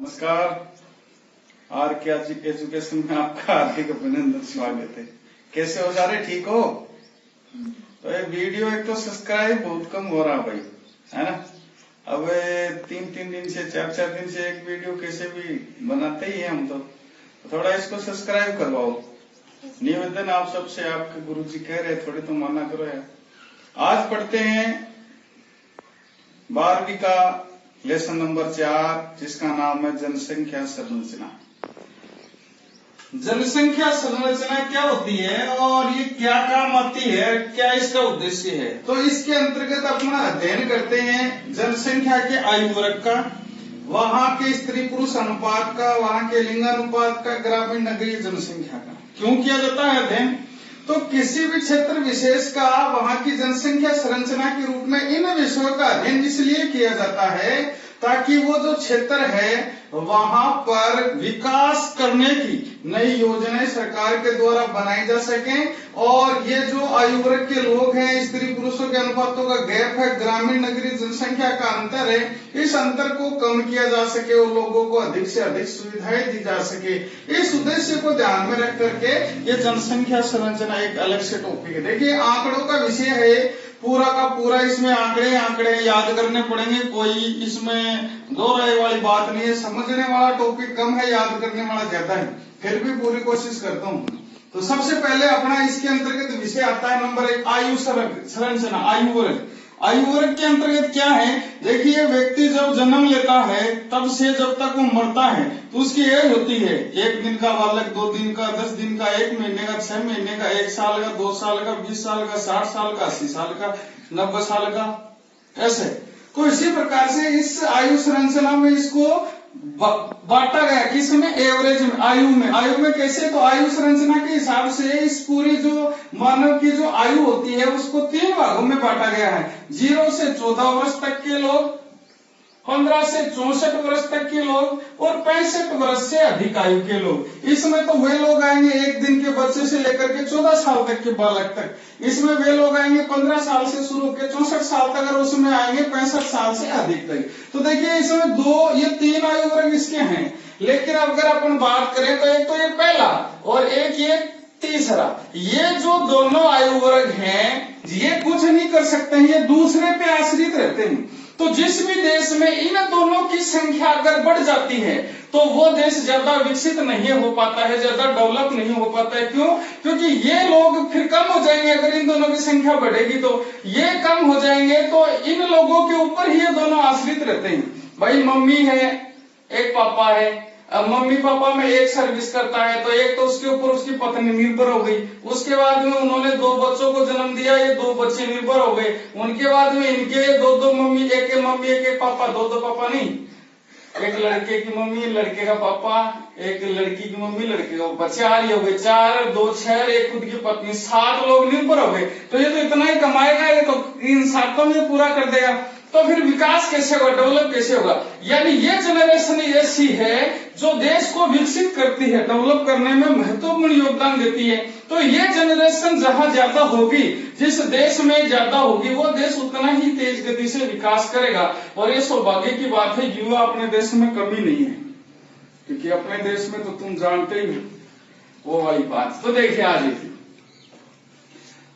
नमस्कार। आर के एजुकेशन में आपका हार्दिक अभिनंदन, स्वागत है। कैसे हो सारे, ठीक हो? तो ये वीडियो एक तो सब्सक्राइब बहुत कम हो रहा भाई, है ना। अब 3 दिन से 4 दिन से एक वीडियो कैसे भी बनाते ही है हम तो थोड़ा इसको सब्सक्राइब करवाओ। निवेदन आप सबसे, आपके गुरुजी कह रहे, थोड़ी तो माना करो यार। आज पढ़ते हैं 12वीं का लेसन नंबर 4, जिसका नाम है जनसंख्या संरचना। जनसंख्या संरचना क्या होती है और ये क्या काम आती है, क्या इसका उद्देश्य है? तो इसके अंतर्गत अपना अध्ययन करते हैं जनसंख्या के आयु वर्ग का, वहाँ के स्त्री पुरुष अनुपात का, वहाँ के लिंगानुपात का, ग्रामीण नगरीय जनसंख्या का। क्यों किया जाता है अध्ययन? तो किसी भी क्षेत्र विशेष का वहाँ की जनसंख्या संरचना के रूप में इन विषयों का अध्ययन इसलिए किया जाता है ताकि वो जो क्षेत्र है वहाँ पर विकास करने की नई योजनाएं सरकार के द्वारा बनाई जा सके, और ये जो आयु वर्ग के लोग हैं, स्त्री पुरुषों के अनुपातों का गैप है, ग्रामीण नगरीय जनसंख्या का अंतर है, इस अंतर को कम किया जा सके और लोगों को अधिक से अधिक सुविधाएं दी जा सके। इस उद्देश्य को ध्यान में रख करके ये जनसंख्या संरचना एक अलग से टॉपिक है। देखिए आंकड़ों का विषय है पूरा का पूरा, इसमें आंकड़े याद करने पड़ेंगे, कोई इसमें दो राय वाली बात नहीं है। समझने वाला टॉपिक कम है, याद करने वाला ज्यादा है, फिर भी पूरी कोशिश करता हूँ। तो सबसे पहले अपना इसके अंतर्गत विषय आता है नंबर 1, आयु संरचना, आयु वर्ग। आयु वर्ग के अंतर्गत क्या है? देखिए व्यक्ति जब जन्म लेता है तब से जब तक वो मरता है तो उसकी एज होती है 1 दिन का बालक, 2 दिन का, 10 दिन का, 1 महीने का, 6 महीने का, 1 साल का, 2 साल का, 20 साल का, 60 साल का, 80 साल का, 90 साल का, ऐसे। तो इसी प्रकार से इस आयु संरचना में इसको बांटा गया, किसमें? एवरेज में, आयु में कैसे? तो आयु संरचना के हिसाब से इस पूरी जो मानव की जो आयु होती है उसको 3 भागों में बांटा गया है। 0 से 14 वर्ष तक के लोग, 15 से 64 वर्ष तक के लोग और 65 वर्ष से अधिक आयु के लोग। इसमें तो वे लोग आएंगे 1 दिन के बच्चे से लेकर के 14 साल तक के बालक तक। इसमें वे लोग आएंगे 15 साल से शुरू के 64 साल तक, और उसमें आएंगे 65 साल से अधिक तक। तो देखिए इसमें ये 3 आयु वर्ग इसके हैं। लेकिन अगर अपन बात करें तो एक तो ये पहला और एक ये तीसरा, ये जो दोनों आयु वर्ग हैं ये कुछ नहीं कर सकते हैं, ये दूसरे पे आश्रित रहते हैं। तो जिस भी देश में इन दोनों की संख्या अगर बढ़ जाती है तो वो देश ज्यादा विकसित नहीं हो पाता है, ज्यादा डेवलप नहीं हो पाता है। क्यों? क्योंकि ये लोग फिर कम हो जाएंगे। अगर इन दोनों की संख्या बढ़ेगी तो ये कम हो जाएंगे, तो इन लोगों के ऊपर ही ये दोनों आश्रित रहते हैं। भाई मम्मी है, एक पापा है, अब मम्मी पापा में एक सर्विस करता है तो एक तो उसके ऊपर उसकी पत्नी निर्भर हो गई, उसके बाद में उन्होंने 2 बच्चों को जन्म दिया, ये 2 बच्चे निर्भर हो गए, उनके बाद में इनके 2 मम्मी, एक पापा, 2 पापा नहीं, एक लड़के की मम्मी, लड़के का पापा, एक लड़की की मम्मी, लड़के का पापा, 4 हो गए, 4, 2, 6, एक खुद की पत्नी, 7 लोग निर्भर हो गए। तो ये तो इतना ही कमाएगा, ये तो इन 7 में पूरा कर देगा। तो फिर विकास कैसे होगा, डेवलप कैसे होगा? यानी ये जनरेशन ऐसी है जो देश को विकसित करती है, डेवलप करने में महत्वपूर्ण योगदान देती है। तो ये जनरेशन जहां ज्यादा होगी, जिस देश में ज्यादा होगी, वो देश उतना ही तेज गति से विकास करेगा। और ये सौभाग्य की बात है, युवा अपने देश में कमी नहीं है, क्योंकि अपने देश में तो तुम जानते ही वो वाली बात। तो देखिए आज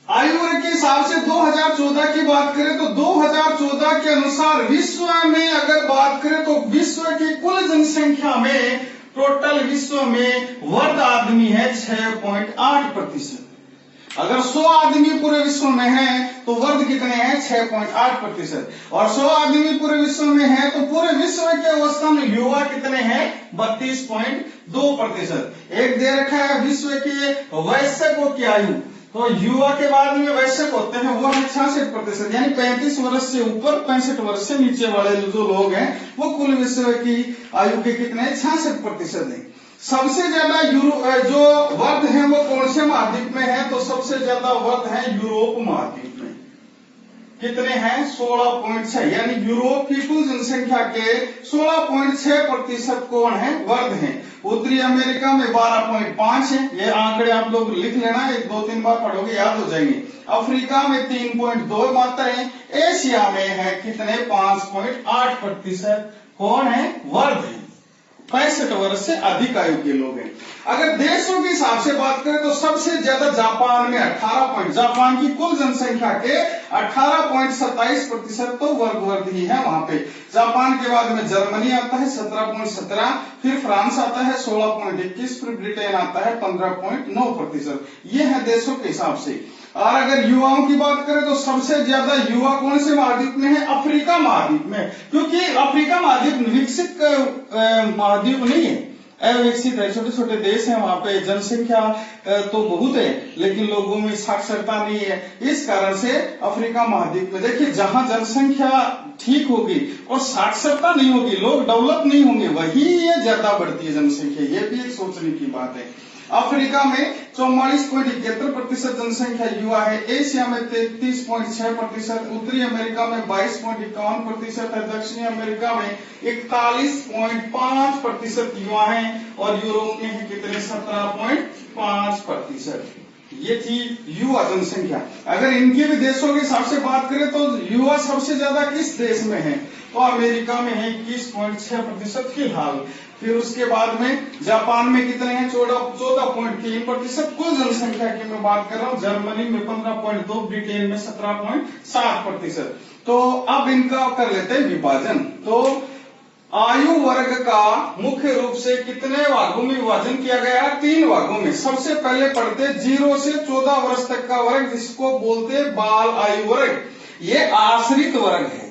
आयु वर्ग के हिसाब से 2014 की बात करें तो 2014 के अनुसार विश्व में अगर बात करें तो विश्व की कुल जनसंख्या में टोटल विश्व में वर्ग आदमी है 6.8%। अगर 100 आदमी पूरे विश्व में है तो वर्ग कितने हैं? 6.8%। और 100 आदमी पूरे विश्व में है तो पूरे विश्व के अवस्था में युवा कितने हैं? 32.2%। एक दे रखा है विश्व के वयस्कों की आयु, तो युवा के बाद में वयस्क होते हैं वो है 66%, यानी 35 वर्ष से ऊपर, 65 वर्ष से नीचे वाले जो लोग हैं वो कुल विश्व की आयु के कितने? 66% है। सबसे ज्यादा जो वर्ग है वो कौन से महाद्वीप में है? तो सबसे ज्यादा वर्ग है यूरोप महाद्वीप में। कितने हैं? 16.6, यानी यूरोप की कुल जनसंख्या के 16.6% कौन है? वर्ग हैं। उत्तरी अमेरिका में 12.5 है, ये आंकड़े आप लोग लिख लेना, 1-2-3 बार पढ़ोगे याद हो जाएंगे। अफ्रीका में 3.2 मात्र है। एशिया में है कितने? 5.8% कौन है? वर्ग है। 65 वर्ष से अधिक आयु के लोग हैं। अगर देशों के हिसाब से बात करें तो सबसे ज्यादा जापान में 18 जापान की कुल जनसंख्या के 18.27% तो वर्ग ही है वहां पे। जापान के बाद में जर्मनी आता है 17.17, फिर फ्रांस आता है 16.21, फिर ब्रिटेन आता है 15.9%। ये है देशों के हिसाब से। और अगर युवाओं की बात करें तो सबसे ज्यादा युवा कौन से महाद्वीप में है? अफ्रीका महाद्वीप में, क्योंकि अफ्रीका महाद्वीप विकसित महाद्वीप नहीं है, अविकसित है, छोटे छोटे देश हैं, वहां पे जनसंख्या तो बहुत है लेकिन लोगों में साक्षरता नहीं है। इस कारण से अफ्रीका महाद्वीप में देखिए जहां जनसंख्या ठीक होगी और साक्षरता नहीं होगी, लोग डेवलप नहीं होंगे, वही ये ज्यादा बढ़ती है जनसंख्या। ये भी एक सोचने की बात है। अफ्रीका में 44.71% जनसंख्या युवा है, एशिया में 33.6%, उत्तरी अमेरिका में 22.51% है, दक्षिणी अमेरिका में 41.5% युवा हैं और यूरोप में है कितने? 17.5%। ये थी युवा जनसंख्या। अगर इनके भी देशों के हिसाब से बात करें तो युवा सबसे ज्यादा किस देश में है? तो अमेरिका में है 21.6% फिलहाल। फिर उसके बाद में जापान में कितने हैं? 14.3%। कुल जनसंख्या की मैं बात कर रहा हूँ, जर्मनी में 15.2, ब्रिटेन में 17.7%। तो अब इनका कर लेते हैं विभाजन। तो आयु वर्ग का मुख्य रूप से कितने भागों में विभाजन किया गया है? 3 भागों में। सबसे पहले पढ़ते 0 से 14 वर्ष तक का वर्ग, जिसको बोलते बाल आयु वर्ग। ये आश्रित वर्ग है।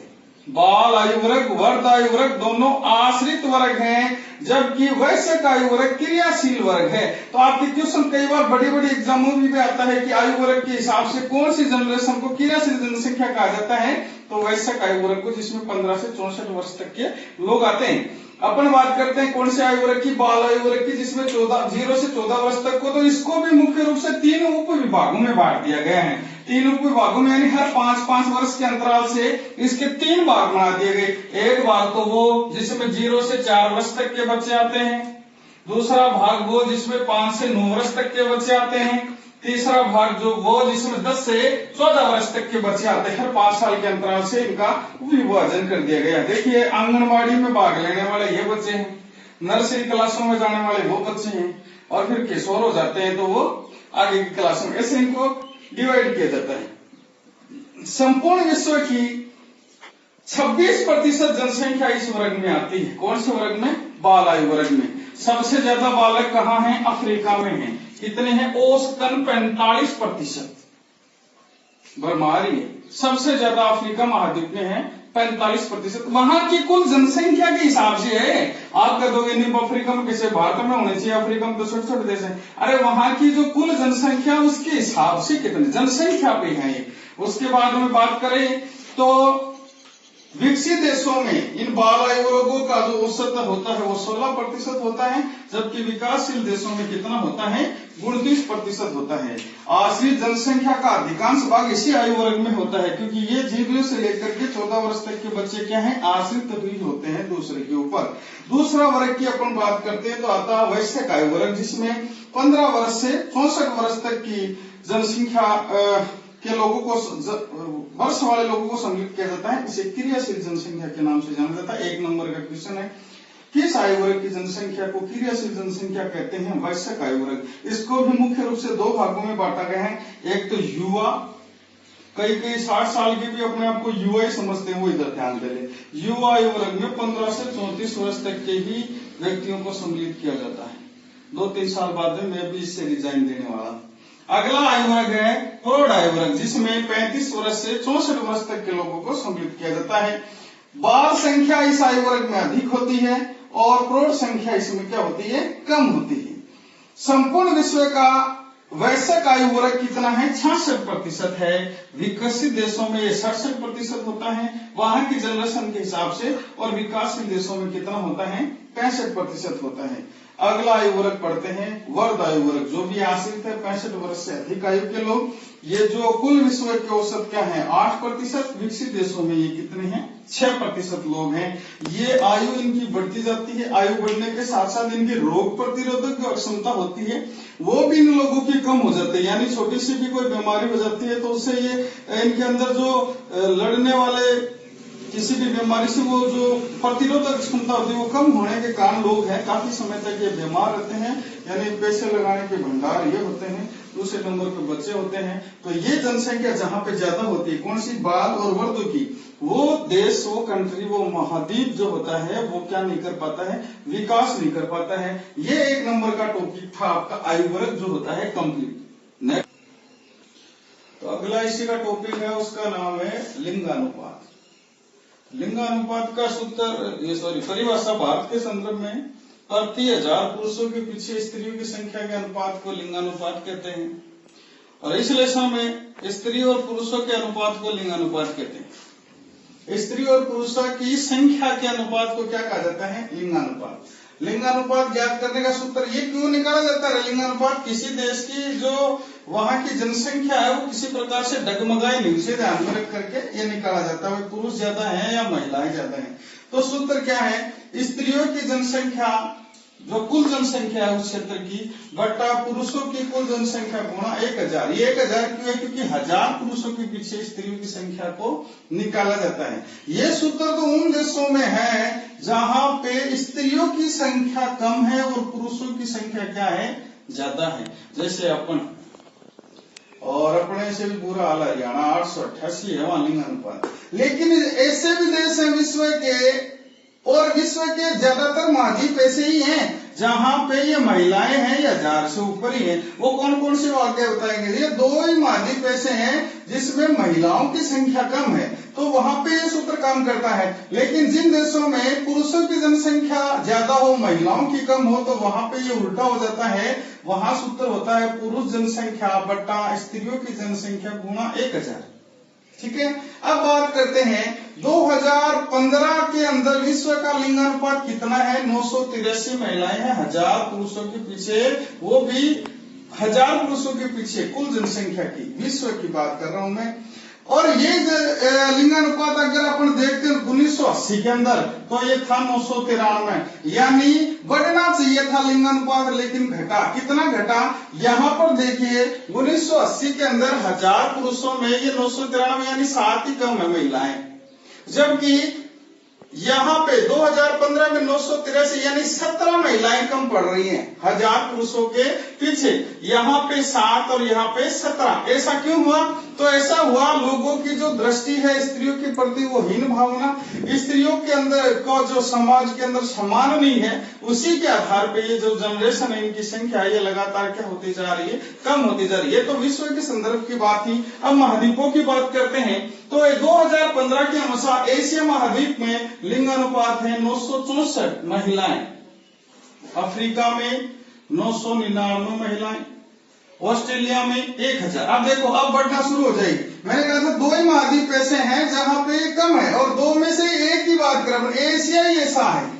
बाल आयु वर्ग, वर्ध आयु वर्ग दोनों आश्रित वर्ग हैं, जबकि वयस्क आयु वर्ग क्रियाशील वर्ग है। तो आपके क्वेश्चन कई बार बड़ी बड़ी एग्जामों में भी आता है कि आयु वर्ग के हिसाब से कौन सी जनरेशन को क्रियाशील जनसंख्या कहा जाता है? तो वयस्क आयु वर्ग को, जिसमें 15 से 64 वर्ष तक के लोग आते हैं। अपन बात करते हैं कौन से आयु वर्ग की? बाल आयु वर्ग की, जिसमें 0 से 14 वर्ष तक को। तो इसको भी मुख्य रूप से 3 उप विभागों में बांट दिया गया है। 3 उप विभागों में, यानी हर 5-5 वर्ष के अंतराल से इसके 3 भाग बना दिए गए। एक भाग तो वो जिसमें 0 से 4 वर्ष तक के बच्चे आते हैं, दूसरा भाग वो जिसमें 5 से 9 वर्ष तक के बच्चे आते हैं, तीसरा भाग जो वो जिसमें 10 से 14 वर्ष तक के बच्चे आते हैं। हर 5 साल के अंतराल से इनका विभाजन कर दिया गया। देखिए आंगनबाड़ी में भाग लेने वाले ये बच्चे हैं, नर्सरी क्लासों में जाने वाले वो बच्चे हैं, और फिर किशोर हो जाते हैं तो वो आगे की क्लासों में, ऐसे इनको डिवाइड किया जाता है। संपूर्ण विश्व की 26% जनसंख्या इस वर्ग में आती है। कौन से वर्ग में? बाल आयु वर्ग में। सबसे ज्यादा बालक कहाँ हैं? अफ्रीका में हैं। कितने हैं? औसतन 45%। भरमारी है। सबसे ज्यादा अफ्रीका महाद्वीप में है 45%। वहां की कुल जनसंख्या के हिसाब से है। आप कह दोगे नहीं अफ्रीका में कैसे, भारत में होने चाहिए, अफ्रीका में तो छोटे छोटे देश है। अरे वहां की जो कुल जनसंख्या उसके हिसाब से कितने जनसंख्या पे है ये। उसके बाद में बात करें तो विकसित देशों में इन बाल आयु वर्गों का जो औसत होता है वो 16% होता है, जबकि विकासशील देशों में कितना होता है? 29% होता है। आश्रित जनसंख्या का अधिकांश भाग इसी आयु वर्ग में होता है, क्योंकि ये 0 से लेकर के 14 वर्ष तक के बच्चे क्या हैं? आश्रित भी होते हैं दूसरे के ऊपर। दूसरा वर्ग की अपन बात करते हैं तो आता है वयस्क आयु वर्ग, जिसमें 15 वर्ष से 64 वर्ष तक की जनसंख्या के लोगों को, वर्ष वाले लोगों को सम्मिलित किया जाता है। इसे क्रियाशील जनसंख्या के नाम से जाना जाता है। 1 नंबर का क्वेश्चन है, किस आयु वर्ग की जनसंख्या को क्रियाशील जनसंख्या कहते हैं? वयस्क आयु वर्ग। इसको भी मुख्य रूप से 2 भागों में बांटा गया है। एक तो युवा, कई 60 साल के भी अपने आप को युवा ही समझते हैं, वो इधर ध्यान दे ले। युवा आयु वर्ग में 15 से 34 वर्ष तक के ही व्यक्तियों को सम्मिलित किया जाता है। 2-3 साल बाद में मैं भी इससे रिजाइन देने वाला। अगला आयु वर्ग है प्रौढ़ आयु वर्ग, जिसमें 35 वर्ष से 64 वर्ष तक के लोगों को सम्मिलित किया जाता है। बाल संख्या इस आयु वर्ग में अधिक होती है और प्रौढ़ संख्या इसमें क्या होती है? कम होती है। संपूर्ण विश्व का वयस्क आयु वर्ग कितना है? 66% है। विकसित देशों में ये 67% होता है वहां की जनरेशन के हिसाब से, और विकासशील देशों में कितना होता है? 65% होता है। अगला आयु वर्ग पढ़ते हैं वर्ध आयु वर्ग, जो भी आश्रित है 65 वर्ष से अधिक आयु के लोग। ये जो कुल विश्व के औसत क्या है? 8%। विकसित देशों में ये कितने हैं? 6% लोग हैं। ये आयु इनकी बढ़ती जाती है, आयु बढ़ने के साथ साथ इनकी रोग प्रतिरोधक जो क्षमता होती है वो भी इन लोगों की कम हो जाती है। यानी छोटी सी भी कोई बीमारी हो जाती है तो उससे ये इनके अंदर जो लड़ने वाले किसी भी बीमारी से वो जो प्रतिरोधक क्षमता होती है वो कम होने के कारण लोग हैं काफी समय तक ये बीमार रहते हैं, यानी पैसे लगाने के भंडार ये होते हैं। दूसरे नंबर पे बच्चे होते हैं। तो ये जनसंख्या जहाँ पे ज्यादा होती है कौन सी, बाल और वर्दो की, वो देश, वो कंट्री, वो महाद्वीप जो होता है वो क्या नहीं कर पाता है, विकास नहीं कर पाता है। ये एक नंबर का टॉपिक था आपका आयु वर्ग जो होता है कंप्लीट। नेक्स्ट, तो अगला इसी का टॉपिक है, उसका नाम है लिंगानुपात। लिंगानुपात का सूत्र परिभाषा भारत के संदर्भ में प्रति 1000 पुरुषों के पीछे स्त्रियों की संख्या के अनुपात को लिंगानुपात कहते हैं, और इस लेसन में स्त्री और पुरुषों के अनुपात को लिंगानुपात कहते हैं। स्त्री और पुरुषों की संख्या के अनुपात को क्या कहा जाता है, लिंगानुपात। लिंगानुपात ज्ञात करने का सूत्र ये क्यों निकाला जाता है, लिंगानुपात किसी देश की जो वहां की जनसंख्या है वो किसी प्रकार से डगमगाए नहीं, उसे ध्यान में रख करके ये निकाला जाता है पुरुष ज्यादा है या महिलाएं ज्यादा हैं। तो सूत्र क्या है, स्त्रियों की जनसंख्या जो कुल जनसंख्या है उस क्षेत्र की बटा पुरुषों की कुल जनसंख्या गुणा 1000। ये 1000 क्यों है, क्योंकि 1000 पुरुषों के पीछे स्त्रियों की संख्या को निकाला जाता है। ये सूत्र तो उन देशों में है जहां पे स्त्रियों की संख्या कम है और पुरुषों की संख्या क्या है, ज्यादा है। जैसे अपन, और अपने से भी बुरा हाल हरियाणा 888 है वहां लिंगानुपात। लेकिन ऐसे भी देश है विश्व के, और विश्व के ज्यादातर महाद्वीप ऐसे ही हैं जहां पे ये महिलाएं हैं या 1000 से ऊपर ही हैं। वो कौन कौन से वाक्य बताएंगे, ये 2 ही महाद्वीप ऐसे हैं जिसमें महिलाओं की संख्या कम है, तो वहां पे ये सूत्र काम करता है। लेकिन जिन देशों में पुरुषों की जनसंख्या ज्यादा हो अब की कम हो तो वहां पे ये उल्टा हो जाता है, वहां सूत्र होता है पुरुष जनसंख्या बटा स्त्रियों की जनसंख्या गुणा 1000। ठीक है, अब बात करते हैं 2015 के अंदर विश्व का लिंगानुपात कितना है, 983 महिलाएं हैं 1000 पुरुषों के पीछे, वो भी 1000 पुरुषों के पीछे कुल जनसंख्या की, विश्व की बात कर रहा हूं मैं। और ये लिंगानुपात अगर अपन देखते हैं 1980 के अंदर तो ये था 993, यानी बढ़ना चाहिए था लिंगानुपात लेकिन घटा। कितना घटा, यहाँ पर देखिए 1980 के अंदर 1000 पुरुषों में ये 993 यानी 7 ही कम है महिलाएं, जबकि यहाँ पे 2015 में 983 यानी 17 महिलाएं कम पड़ रही हैं 1000 पुरुषों के पीछे। यहाँ पे 7 और यहाँ पे 17। ऐसा क्यों हुआ, तो ऐसा हुआ लोगों की जो दृष्टि है स्त्रियों के प्रति वो हीन भावना, स्त्रियों के अंदर का जो समाज के अंदर सम्मान नहीं है, उसी के आधार पे ये जो जनरेशन है इनकी संख्या ये लगातार क्या होती जा रही है, कम होती जा रही है। तो विश्व के संदर्भ की बात थी। अब महाद्वीपों की बात करते हैं तो 2015 के अनुसार एशिया महाद्वीप में लिंगानुपात है 964 महिलाएं, अफ्रीका में 999 महिलाएं, ऑस्ट्रेलिया में 1000। अब देखो अब बढ़ना शुरू हो जाएगी। मैंने कहा था 2 ही महाद्वीप ऐसे हैं जहां पे कम है और 2 में से एक की बात करें, एशिया ही ऐसा है,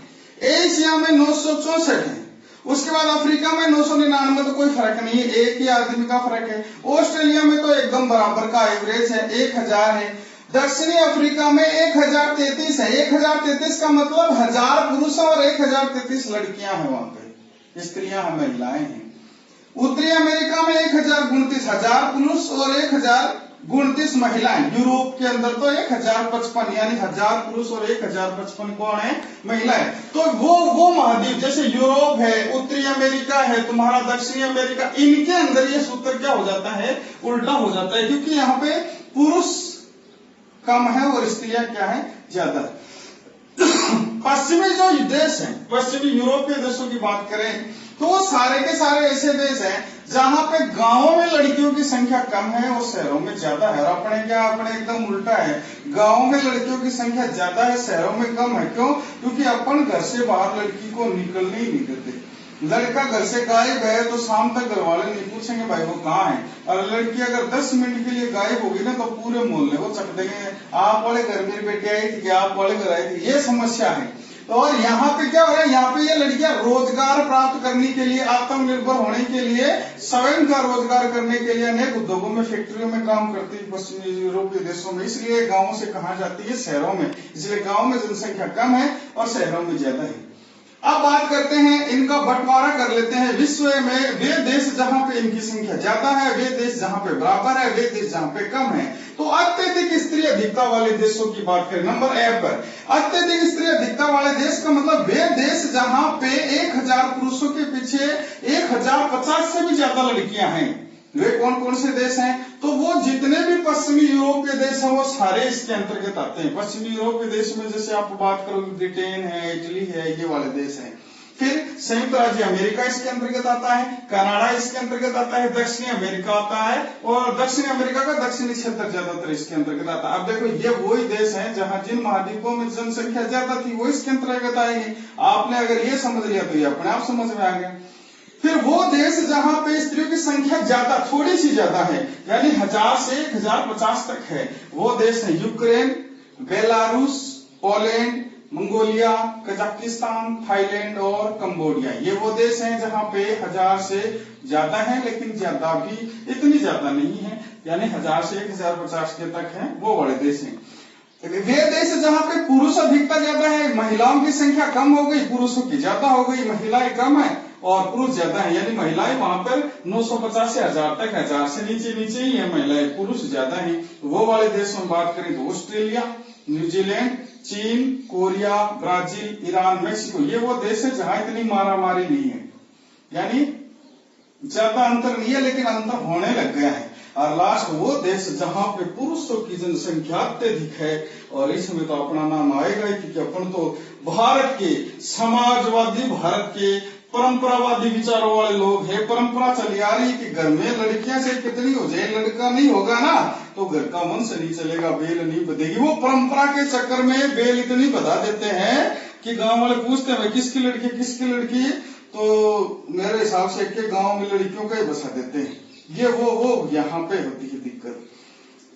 एशिया में 964 है, उसके बाद अफ्रीका में 999, तो कोई फर्क नहीं है, एक ही आदमी का फर्क है। ऑस्ट्रेलिया में तो एकदम बराबर का एवरेज है 1000 है। दक्षिणी अफ्रीका में 1033 है। 1033 का मतलब 1000 पुरुष और 1033 लड़कियां हैं, वहां पे स्त्रियां हैं, महिलाएं हैं। उत्तरी अमेरिका में 1029, 1000 पुरुष और 1029 महिलाएं। यूरोप के अंदर तो 1055 यानी 1000 पुरुष और 1055 कौन है, महिलाएं। तो वो महाद्वीप जैसे यूरोप है, उत्तरी अमेरिका है, तुम्हारा दक्षिणी अमेरिका, इनके अंदर ये सूत्र क्या हो जाता है, उल्टा हो जाता है, क्योंकि यहाँ पे पुरुष कम है और स्त्रियां क्या है, ज्यादा है। पश्चिमी जो देश हैं, पश्चिमी यूरोपीय देशों की बात करें तो सारे के सारे ऐसे देश हैं जहां पे गांवों में लड़कियों की संख्या कम है और शहरों में ज्यादा है। और अपने एकदम उल्टा है, गांवों में लड़कियों की संख्या ज्यादा है, शहरों में कम है। क्यों, क्योंकि अपन घर से बाहर लड़की को निकलने ही नहीं देते। लड़का घर से गायब है तो शाम तक घर वाले नहीं पूछेंगे भाई वो कहाँ है, और लड़की अगर 10 मिनट के लिए गायब होगी ना तो पूरे मोहल्ले वो चक देंगे, आप वाले घर मेरी बेटी आई थी, आप वाले घर आई थी। ये समस्या है। तो और यहाँ पे क्या हो रहा है, यहाँ पे ये लड़कियां रोजगार प्राप्त करने के लिए, आत्मनिर्भर होने के लिए, स्वयं का रोजगार करने के लिए अनेक उद्योगों में, फैक्ट्रियों में काम करती है पश्चिमी यूरोपीय देशों में। इसलिए गाँवों से कहा जाती है शहरों में, इसलिए गाँव में जनसंख्या कम है और शहरों में ज्यादा है। अब बात करते हैं इनका बंटवारा कर लेते हैं। विश्व में वे देश जहां पे इनकी संख्या ज्यादा है, वे देश जहां पे बराबर है, वे देश जहां पे कम है। तो अत्यधिक स्त्री अधिकता वाले देशों की बात करें नंबर ए पर, अत्यधिक स्त्री अधिकता वाले देश का मतलब वे देश जहां पे 1000 पुरुषों के पीछे 1050 से भी ज्यादा लड़कियां हैं। वे कौन कौन से देश हैं? तो वो जितने भी पश्चिमी यूरोपीय देश हैं वो सारे इसके अंतर्गत आते हैं। पश्चिमी यूरोपीय देश में जैसे आप बात करोगे ब्रिटेन है, इटली है, ये वाले देश हैं। फिर संयुक्त राज्य अमेरिका इसके अंतर्गत आता है, कनाडा इसके अंतर्गत आता है, दक्षिणी अमेरिका आता है, और दक्षिणी अमेरिका का दक्षिणी क्षेत्र ज्यादातर इसके अंतर्गत आता है। अब देखो ये वही देश है जहां जिन महाद्वीपों में जनसंख्या ज्यादा थी वो इसके अंतर्गत आएगी। आपने अगर ये समझ लिया तो ये अपने आप समझ में आ गया। फिर वो देश जहां पे स्त्रियों की संख्या ज्यादा, थोड़ी सी ज्यादा है, यानी 1000 से 1050 तक है, वो देश है Ukraine, Belarus, Poland, Mongolia, Kazakhstan, Thailand और कंबोडिया। ये वो देश हैं जहां पे 1000 से ज्यादा है, लेकिन ज्यादा भी इतनी ज्यादा नहीं है, यानी 1000 से 1050 के तक है, वो बड़े देश हैं। वे देश जहां पे पुरुष अधिकता ज्यादा है, महिलाओं की संख्या कम हो गई, पुरुषों की ज्यादा हो गई, महिलाएं कम है और पुरुष ज्यादा है, यानी महिलाएं वहां पर 950 से 1000 तक, 1000 से नीचे ही है महिलाएं, पुरुष ज्यादा है। वो वाले देशों में बात करें तो ऑस्ट्रेलिया, न्यूजीलैंड, चीन, कोरिया, ब्राजील, ईरान, मेक्सिको, ये वो देश है जहां इतनी मारामारी नहीं है, यानी ज्यादा अंतर नहीं है, लेकिन अंतर होने लग गया है। और लास्ट वो देश जहां पे पुरुषों की जनसंख्या अत्यधिक है, और इसमें तो अपना नाम आएगा ही, क्योंकि अपन तो भारत के समाजवादी, भारत के परंपरावादी विचारों वाले लोग हैं। परंपरा चली आ रही कि घर में लड़कियां से कितनी हो जाए, लड़का नहीं होगा ना तो घर का वंश नहीं चलेगा, बेल नहीं बधेगी। वो परंपरा के चक्कर में बेल इतनी बधा देते हैं कि गांव वाले पूछते हैं किसकी लड़की, किसकी लड़की, तो मेरे हिसाब से एक गांव में लड़कियों का ही बसा देते हैं। ये वो यहाँ पे होती है दिक्कत।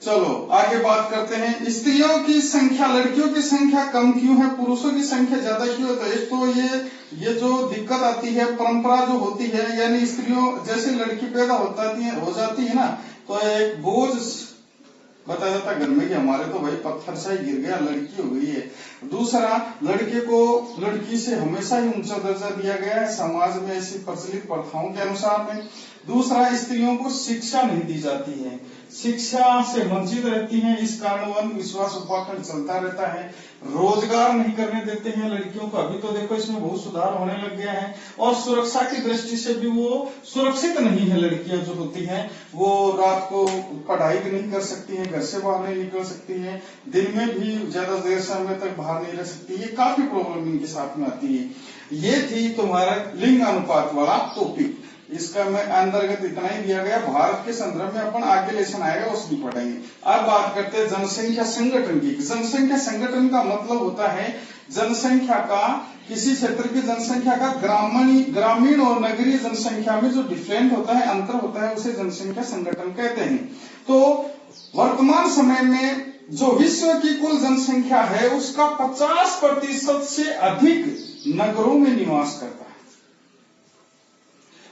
चलो आगे बात करते हैं, स्त्रियों की संख्या, लड़कियों की संख्या कम क्यों है, पुरुषों की संख्या ज्यादा क्यों है? तो एक तो ये जो दिक्कत आती है, परंपरा जो होती है, यानी स्त्रियों जैसे लड़की पैदा हो जाती है ना, तो एक बोझ बताया जाता है घर में कि हमारे तो भाई पत्थर सा ही गिर गया, लड़की हो गई है। दूसरा, लड़के को लड़की से हमेशा ही ऊंचा दर्जा दिया गया है समाज में, ऐसी प्रचलित प्रथाओं के अनुसार में। दूसरा, स्त्रियों को शिक्षा नहीं दी जाती है, शिक्षा से वंचित रहती हैं, इस कारण अंधविश्वास उपाखंड चलता रहता है। रोजगार नहीं करने देते हैं लड़कियों को, अभी तो देखो इसमें बहुत सुधार होने लग गया है। और सुरक्षा की दृष्टि से भी वो सुरक्षित नहीं है, लड़कियां जो होती हैं वो रात को पढ़ाई भी नहीं कर सकती है, घर से बाहर नहीं निकल सकती है, दिन में भी ज्यादा देर समय तक बाहर नहीं रह सकती, ये काफी प्रॉब्लम इनके साथ में आती है। ये थी तुम्हारा लिंग अनुपात वाला टॉपिक, इसका मैं अंतर्गत इतना ही दिया गया। भारत के संदर्भ में अपन आगे लेसन आएगा उसमें पढ़ेंगे। अब बात करते हैं जनसंख्या संगठन की। जनसंख्या संगठन का मतलब होता है जनसंख्या का, किसी क्षेत्र की जनसंख्या का ग्रामीण और नगरीय जनसंख्या में जो डिफरेंट होता है, अंतर होता है, उसे जनसंख्या संगठन कहते हैं। तो वर्तमान समय में जो विश्व की कुल जनसंख्या है उसका 50% से अधिक नगरों में निवास करता है।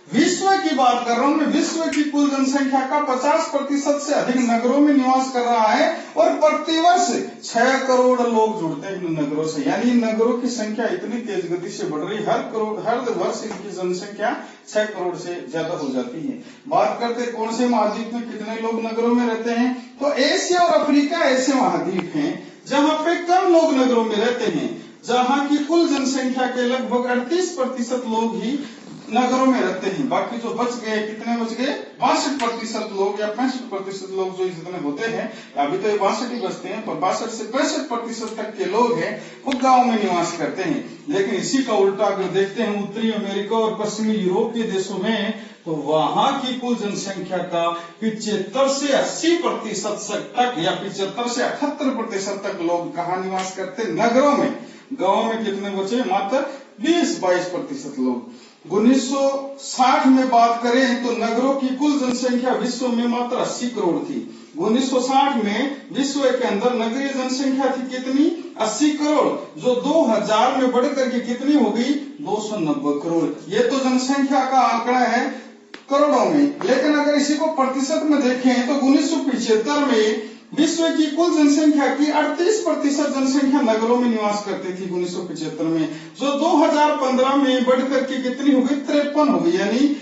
विश्व की बात कर रहा हूं मैं, विश्व की कुल जनसंख्या का 50% से अधिक नगरों में निवास कर रहा है, और प्रतिवर्ष 6 करोड़ लोग जुड़ते हैं इन नगरों से, यानी नगरों की संख्या इतनी तेज गति से बढ़ रही है, हर वर्ष इनकी जनसंख्या 6 करोड़ से ज्यादा हो जाती है। बात करते हैं कौन से महाद्वीप में कितने लोग नगरों में रहते हैं, तो एशिया और अफ्रीका ऐसे महाद्वीप हैं जहां पे कम लोग नगरों में रहते हैं, जहां की कुल जनसंख्या के लगभग 38% लोग ही नगरों में रहते हैं। बाकी जो बच गए, कितने बच गए, 62% लोग या 65% लोग जो जितने होते हैं, अभी तो ये 62 ही बचते हैं, पर 62 से 65% तक के लोग हैं वो गांव में निवास करते हैं। लेकिन इसी का उल्टा अगर देखते हैं उत्तरी अमेरिका और पश्चिमी यूरोपीय देशों में, तो वहां की कुल जनसंख्या का 75 से 80% तक या 75 से 78% तक लोग कहाँ निवास करते, नगरों में। गाँव में कितने बचे, मात्र 20-22% लोग। 1960 में बात करें तो नगरों की कुल जनसंख्या विश्व में मात्र 80 करोड़ थी। 1960 में विश्व के अंदर नगरीय जनसंख्या थी कितनी, 80 करोड़, जो 2000 में बढ़ करके कितनी हो गई, 290 करोड़। ये तो जनसंख्या का आंकड़ा है करोड़ों में, लेकिन अगर इसी को प्रतिशत में देखें तो 1975 में विश्व की कुल जनसंख्या की 38% जनसंख्या नगरों में निवास करती थी 1975 में, जो 2015 में बढ़कर के कितनी हो गई, 53 हो गई, यानी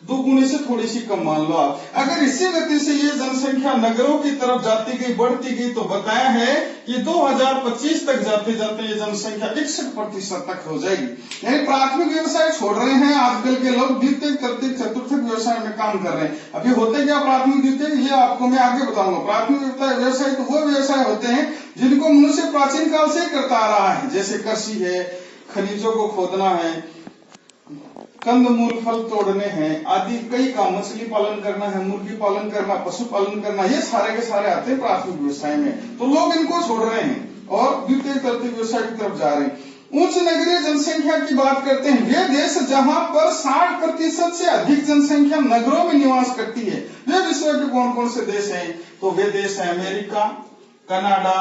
दोगुनी से थोड़ी सी कम मान लो आप। अगर इसी गति से ये जनसंख्या नगरों की तरफ जाती गई, बढ़ती गई, तो बताया है कि 2025 तक जाते जाते ये जनसंख्या 61% तक हो जाएगी। यानी प्राथमिक व्यवसाय छोड़ रहे हैं आजकल के लोग, द्वितीय तृतीय चतुर्थ व्यवसाय में काम कर रहे हैं। अभी होते क्या प्राथमिक द्वितीय, ये आपको मैं आगे बताऊंगा। प्राथमिक व्यवसाय तो वो व्यवसाय होते हैं जिनको मनुष्य प्राचीन काल से करता आ रहा है, जैसे कृषि है, खनिजों को खोदना है, कंदमूल फल तोड़ने हैं आदि कई काम, मछली पालन करना है, मुर्गी पालन करना, पशु पालन करना, ये सारे के सारे आते हैं प्राथमिक व्यवसाय में। तो लोग इनको छोड़ रहे हैं और द्वितीय तृतीय व्यवसाय की तरफ जा रहे हैं। उच्च नगरीय जनसंख्या की बात करते हैं, वे देश जहां पर 60% से अधिक जनसंख्या नगरों में निवास करती है, वे विश्व के कौन कौन से देश हैं, तो वे देश है America, Canada,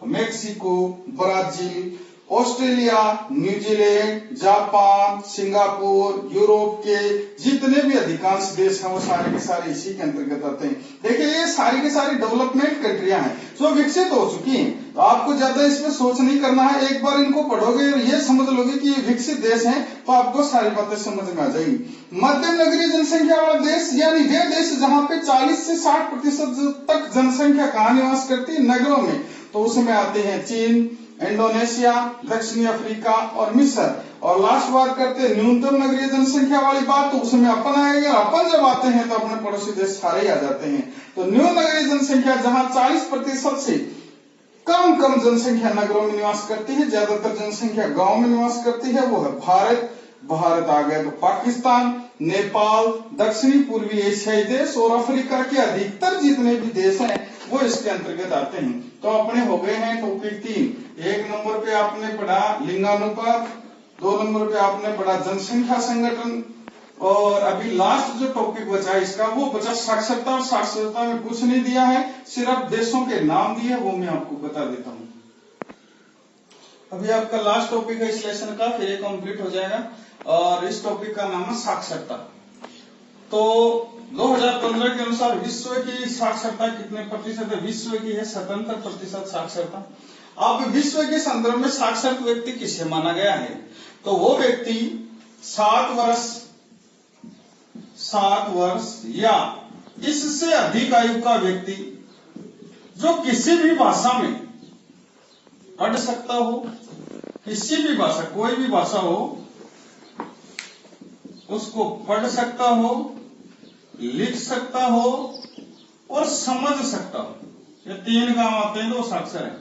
Mexico, Brazil, Australia, New Zealand, Japan, Singapore, Europe के जितने भी अधिकांश देश हैं वो सारे के सारे इसी के अंतर्गत आते हैं। देखिए ये सारी के सारी डेवलपमेंट कंट्रियां हैं जो विकसित हो चुकी हैं, तो आपको ज्यादा इसमें सोच नहीं करना है। एक बार इनको पढ़ोगे और ये समझ लोगे कि ये विकसित देश हैं, तो आपको सारी बातें समझ में आ जाएगी। मध्यम नगरीय जनसंख्या वाला देश यानी वे देश जहां पे 40 से 60% तक जनसंख्या कहाँ निवास करती है, नगरों में, तो उसमें आते हैं चीन, इंडोनेशिया, दक्षिणी अफ्रीका और मिस्र। और लास्ट बात करते हैं न्यूनतम नगरीय जनसंख्या वाली बात, तो उसमें अपन आएंगे। अपन जब आते हैं तो अपने पड़ोसी देश सारे ही आ जाते हैं। तो न्यून नगरीय जनसंख्या जहां 40% से कम जनसंख्या नगरों में निवास करती है, ज्यादातर जनसंख्या गांव में निवास करती है, वो है भारत आ गया, तो पाकिस्तान, नेपाल, दक्षिणी पूर्वी एशियाई देश और अफ्रीका के अधिकतर जितने भी देश हैं वो इसके अंतर्गत आते हैं। तो अपने हो गए हैं टॉपिक 3। 1 नंबर पे आपने पढ़ा लिंगानुपात, 2 नंबर पे आपने पढ़ा जनसंख्या संगठन, और अभी लास्ट जो टॉपिक बचा इसका वो बचा साक्षरता। और साक्षरता में कुछ नहीं दिया है, सिर्फ देशों के नाम दिए, वो मैं आपको बता देता हूँ। अभी आपका लास्ट टॉपिक है इस लेसन का, फिर ये कंप्लीट हो जाएगा। और इस टॉपिक का नाम है साक्षरता। तो 2015 के अनुसार विश्व की साक्षरता कितने प्रतिशत है, विश्व की है 77% साक्षरता। अब विश्व के संदर्भ में साक्षर व्यक्ति किसे माना गया है, तो वो व्यक्ति 7 वर्ष या इससे अधिक आयु का व्यक्ति जो किसी भी भाषा में पढ़ सकता हो, किसी भी भाषा, कोई भी भाषा हो उसको पढ़ सकता हो, लिख सकता हो और समझ सकता हो। ये 3 काम आते हैं तो साक्षर है।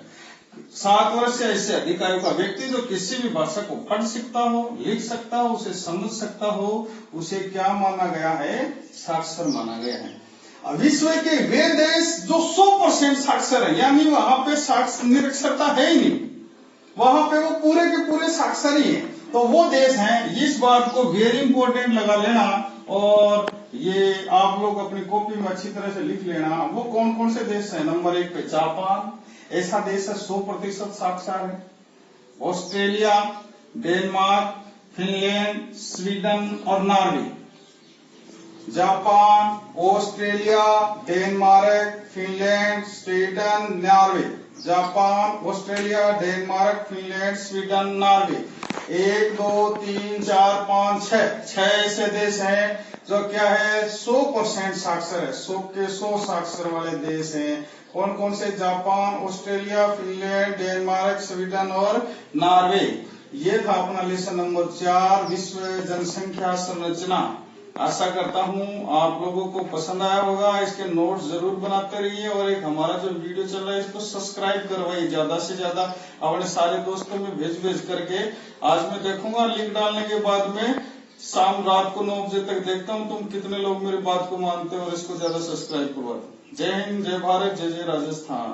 7 वर्ष से इससे अधिक आयु का व्यक्ति जो किसी भी भाषा को पढ़ सकता हो, लिख सकता हो, उसे समझ सकता हो, उसे क्या माना गया है, साक्षर माना गया है। विश्व के वे देश जो 100% साक्षर है, यानी वहां पे निरक्षरता है ही नहीं, वहां पे वो पूरे के पूरे साक्षर ही है, तो वो देश हैं। इस बात को वेरी इंपॉर्टेंट लगा लेना और ये आप लोग अपनी कॉपी में अच्छी तरह से लिख लेना। वो कौन कौन से देश हैं, नंबर 1 पे जापान, ऐसा देश है 100% साक्षर है। ऑस्ट्रेलिया, डेनमार्क, फिनलैंड, स्वीडन और Norway. Japan, Australia, Denmark, Finland, Sweden, Norway. Japan, Australia, Denmark, Finland, Sweden, Norway. 1 2 3 4 5 6 ऐसे देश हैं जो क्या है 100% साक्षर है। 100 के 100 साक्षर वाले देश हैं। कौन कौन से, Japan, Australia, Finland, Denmark, Sweden और नॉर्वे। ये था अपना लेसन नंबर 4, विश्व जनसंख्या संरचना। आशा करता हूँ आप लोगों को पसंद आया होगा। इसके नोट्स जरूर बनाते रहिए और एक हमारा जो वीडियो चल रहा है इसको सब्सक्राइब करवाइए, ज्यादा से ज्यादा अपने सारे दोस्तों में भेज करके। आज मैं देखूंगा लिंक डालने के बाद में शाम रात को 9 बजे तक देखता हूँ तुम कितने लोग मेरी बात को मानते हो और इसको ज्यादा सब्सक्राइब करवा दो। जय हिंद, जय भारत, जय जय राजस्थान।